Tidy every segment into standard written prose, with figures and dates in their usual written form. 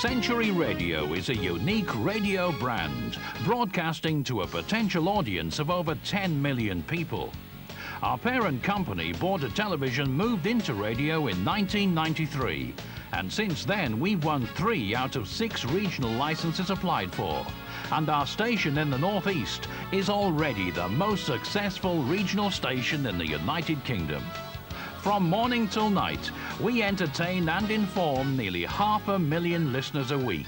Century Radio is a unique radio brand, broadcasting to a potential audience of over 10 million people. Our parent company, Border Television, moved into radio in 1993, and since then we've won 3 out of 6 regional licenses applied for. And our station in the North East is already the most successful regional station in the United Kingdom. From morning till night, we entertain and inform nearly 500,000 listeners a week.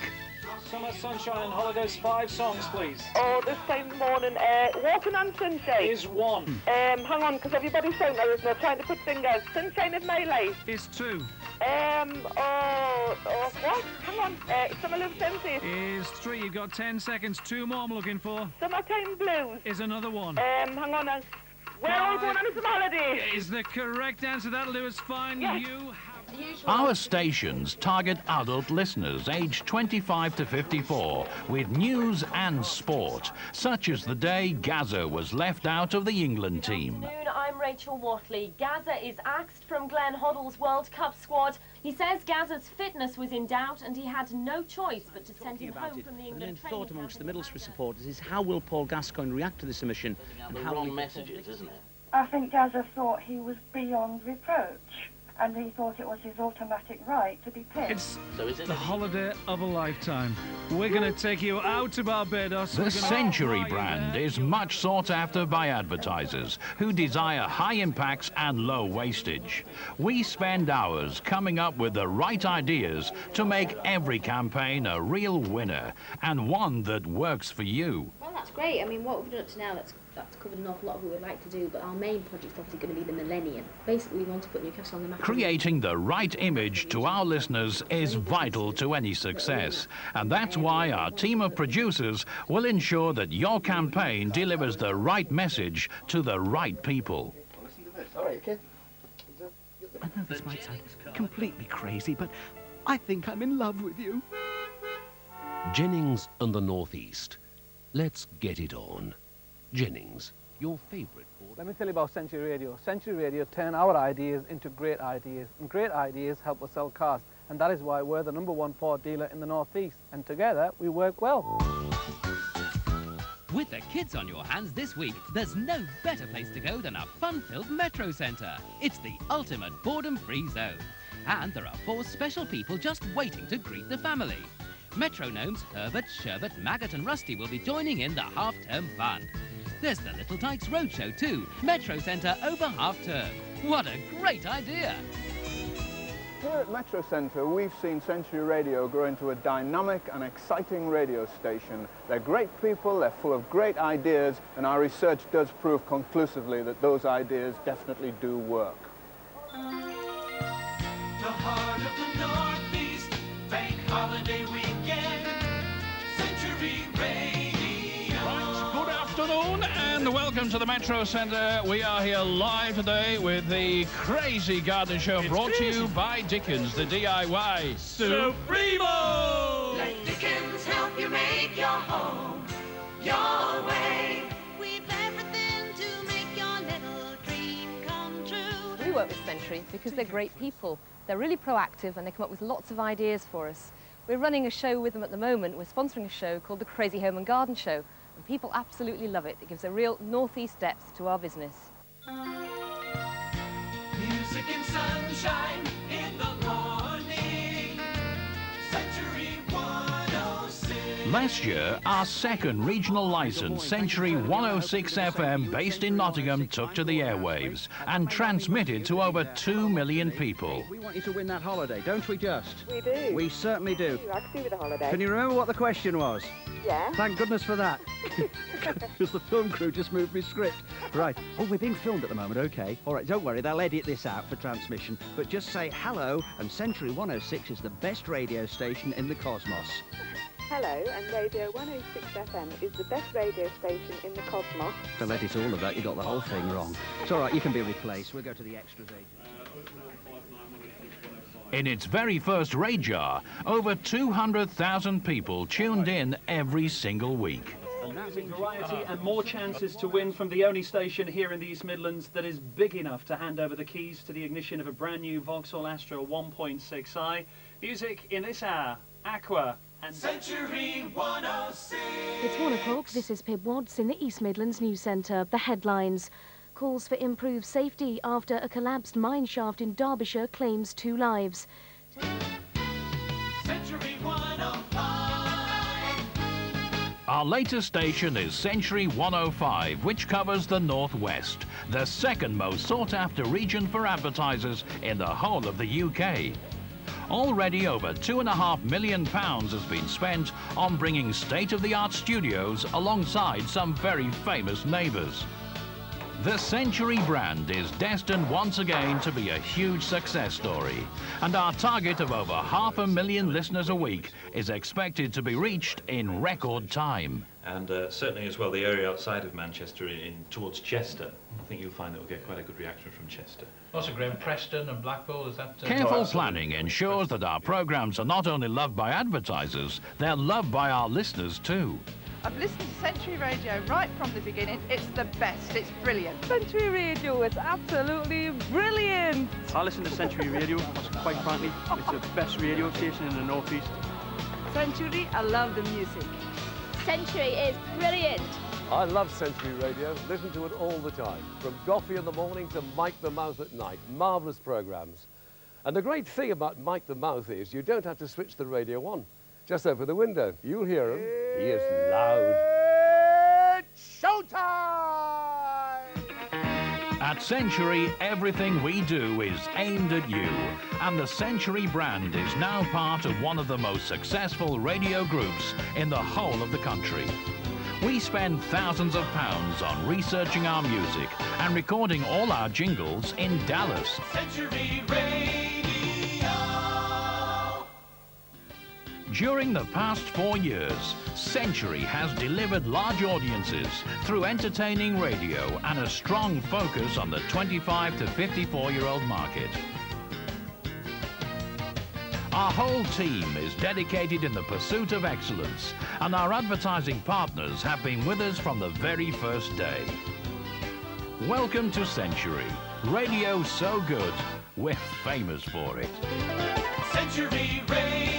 Summer, sunshine and holidays, 5 songs, please. Oh, this time of morning, Walking on Sunshine. Is 1. Hang on, because everybody's saying there is no trying to put fingers. Sunshine of My Life. Is 2. What? Hang on, Summer Love Senses. Is 3. You've got 10 seconds. 2 more I'm looking for. Summertime Blues. Is another 1. Hang on, we're all going on some holidays. Is the correct answer. That'll do us fine. Yes. You have... Our stations target adult listeners aged 25 to 54 with news and sport, such as the day Gaza was left out of the England team. Good afternoon, I'm Rachel Watley. Gaza is axed from Glenn Hoddle's World Cup squad. He says Gaza's fitness was in doubt and he had no choice but to send him home from the England training camp. Thought amongst the Middlesbrough supporters is how will Paul Gascoigne react to this omission? And how wrong messages, isn't it? I think Gaza thought he was beyond reproach, and he thought it was his automatic right to be picked. It's the holiday of a lifetime. We're going to take you out to Barbados. The Century brand is much sought after by advertisers who desire high impacts and low wastage. We spend hours coming up with the right ideas to make every campaign a real winner and one that works for you. Well, that's great. I mean, what we've done up to now, that's covered an awful lot of what we'd like to do, but our main project's obviously going to be the Millennium. Basically, we want to put Newcastle on the map. Creating the right image to our listeners is vital to any success, and that's why our team of producers will ensure that your campaign delivers the right message to the right people. I know this might sound completely crazy, but I think I'm in love with you. Jennings and the North East. Let's get it on. Jennings, your favourite Ford. Let me tell you about Century Radio. Century Radio turn our ideas into great ideas, and great ideas help us sell cars, and that is why we're the #1 Ford dealer in the North East, and together we work well. With the kids on your hands this week, there's no better place to go than a fun-filled Metro Centre. It's the ultimate boredom-free zone. And there are 4 special people just waiting to greet the family. Metro gnomes Herbert, Sherbet, Maggot and Rusty will be joining in the half-term fun. There's the Little Tykes Roadshow too. Metro Centre over half-term. What a great idea! Here at Metro Centre, we've seen Century Radio grow into a dynamic and exciting radio station. They're great people, they're full of great ideas, and our research does prove conclusively that those ideas definitely do work. The heart of the Northeast, bank holiday weekend, Century Radio. Right, good afternoon and welcome to the Metro Centre. We are here live today with the Crazy Garden Show brought to you by Dickens, the DIY Supremo! Let Dickens help you make your home your way. We've everything to make your little dream come true. We work with Century because they're great people. They're really proactive and they come up with lots of ideas for us. We're running a show with them at the moment. We're sponsoring a show called the Crazy Home and Garden Show, and people absolutely love it. It gives a real northeast depth to our business. Music and sunshine in the morning, Century 106. Last year, our second regional licence, Century 106 FM, based in Nottingham, took to the airwaves and transmitted to over 2 million people. We want you to win that holiday, don't we just? We do. We certainly do. You actually with a holiday. Can you remember what the question was? Yeah. Thank goodness for that. Because the film crew just moved me script. Right. Oh, we're being filmed at the moment, OK. All right, don't worry, they'll edit this out for transmission. But just say hello, and Century 106 is the best radio station in the cosmos. Hello, and Radio 106 FM is the best radio station in the cosmos. They'll edit all of that, you got the whole thing wrong. It's all right, you can be replaced. We'll go to the extras agent. In its very first radar, over 200,000 people tuned in every single week. Music variety and more chances to win from the only station here in the East Midlands that is big enough to hand over the keys to the ignition of a brand new Vauxhall Astra 1.6i. Music in this hour Aqua and Century 106. It's 1 o'clock. This is Pib Watts in the East Midlands News Centre. The headlines. Calls for improved safety after a collapsed mine shaft in Derbyshire claims 2 lives. Century 105. Our latest station is Century 105, which covers the Northwest, the second most sought-after region for advertisers in the whole of the UK. Already over £2.5 million has been spent on bringing state-of-the-art studios alongside some very famous neighbours. The Century brand is destined once again to be a huge success story, and our target of over 500,000 listeners a week is expected to be reached in record time. And certainly as well the area outside of Manchester towards Chester. I think you'll find that we'll get quite a good reaction from Chester. Also, Graham, Preston and Blackpool, is that... Careful planning ensures that our programmes are not only loved by advertisers, they're loved by our listeners too. I've listened to Century Radio right from the beginning. It's the best. It's brilliant. Century Radio, it's absolutely brilliant. I listen to Century Radio because, quite frankly, it's the best radio station in the North East. Century, I love the music. Century is brilliant. I love Century Radio. Listen to it all the time. From Goffy in the morning to Mike the Mouth at night. Marvellous programmes. And the great thing about Mike the Mouth is you don't have to switch the radio on. Just open the window. You'll hear him. He is loud. It's showtime! At Century, everything we do is aimed at you, and the Century brand is now part of one of the most successful radio groups in the whole of the country. We spend thousands of pounds on researching our music and recording all our jingles in Dallas. Century Radio. During the past 4 years, Century has delivered large audiences through entertaining radio and a strong focus on the 25 to 54-year-old market. Our whole team is dedicated in the pursuit of excellence, and our advertising partners have been with us from the very first day. Welcome to Century. Radio so good, we're famous for it. Century Radio.